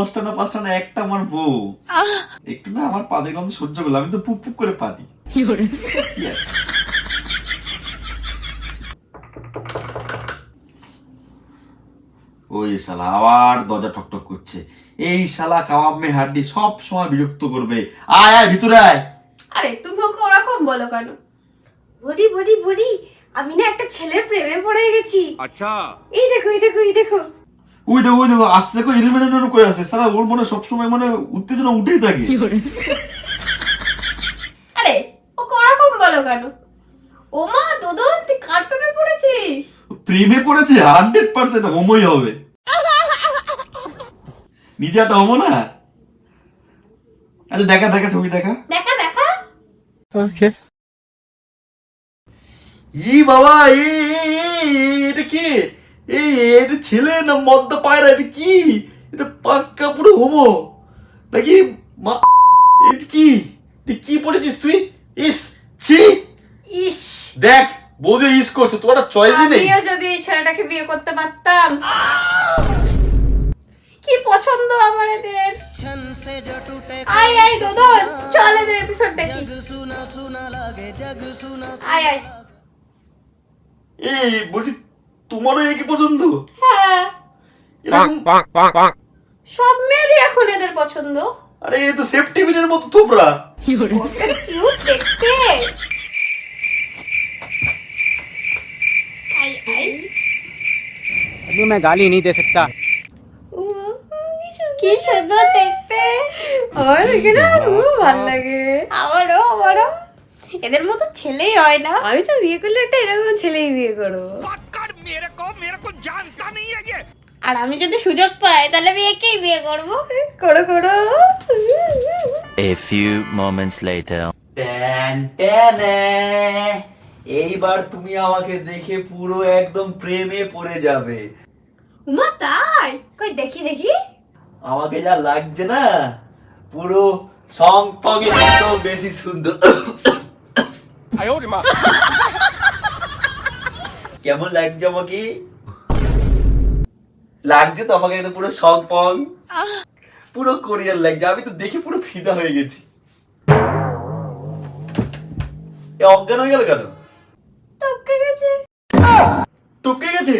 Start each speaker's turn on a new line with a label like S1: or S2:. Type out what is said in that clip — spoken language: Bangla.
S1: 10টা না 5টা না একটা আমার বউ। একটু না আমার পাদের গন্ধ সহ্য করলাম, আমি তো পুপ পুপ করে পা দিই। কি আছে? ওই শালা আবার দরজা ঠকঠক করছে। এই শালা কাবাব মে হাড্ডি সব সময় বিরক্ত করবে। আয় আয় ভিতরে আয়।
S2: আরে তুমি ওকে ওরকম বলো কেন?
S3: বডি বডি বডি, আমি না একটা ছেলের প্রেমে পড়ে গেছি।
S4: अच्छा
S3: এই দেখো এই দেখো এই দেখো।
S1: ওই দেখো আসতে দেখো এলিমিনেট করে আছে শালা, ওর মনে সবসময় মানে উত্তেজনা উঠেই থাকে।
S2: আরে ওকে ওরকম বলো কেন? ও মা দোদন, তুই কার প্রেমে পড়েছিস?
S1: প্রেমে পড়েছে 100% হোমোই হবে। নিজে একটা হোমো না? আচ্ছা দেখা দেখা ছবি দেখা।
S2: দেখা দেখা।
S1: ই বাবা এটা কি? এটা ছেলে না মদ্দা পায়রা? এটা কি? এটা পাক্কা পুরো হোমো নাকি? এটা কি? এটা কি পড়েছিস তুই? ইস ছি।
S2: ইস,
S1: দেখ বৌদি ইস করছে, তোর একটা চয়েসই নেই।
S2: আমিও যদি এই ছেলেটাকে বিয়ে করতে পারতাম। কি পছন্দ আমার এদের। আয় আয় দোদন, চল এদের এপিসোড দেখি। আয় আয়।
S1: এই বলছি তোমারও একই পছন্দ?
S2: হ্যাঁ,
S1: এরকম
S2: সব মেয়েরই এখন এদের পছন্দ।
S1: আরে এ তো সেফটি পিনের মতো তোমরা।
S2: কত কিউট দেখতে। আয় আয়।
S4: अभी मैं गाली नहीं दे सकता।
S2: কি সুন্দর দেখতে।
S3: আমার এখানে খুব ভালো লাগে।
S2: আমারও এদের মতো ছেলেই হয় না।
S3: আমি তো বিয়ে করলে একটা এরকম ছেলেই বিয়ে করবো।
S4: मेरे को जानता नहीं है ये।
S2: আর আমি যদি সুযোগ পাই তাহলে আমি একেই বিয়ে করব।
S3: করো করো।
S5: A few moments later.
S1: এইবার তুমি আমাকে দেখে পুরো একদম প্রেমে পড়ে যাবে।
S2: উমা তাই?
S3: কই দেখি দেখি।
S1: আমাকে যা লাগছে না, পুরো সং পগে তো বেশি সুন্দর। কেমন লাগছে আমাকে? লাগছে তো আমাকে একদম পুরো সং পং, পুরো কোরিয়ান লাগছে। আমি তো দেখে পুরো ফিদা হয়ে গেছি। এ অজ্ঞান হয়ে গেল কেন?
S3: টপকে গেছে।
S1: টপকে গেছে?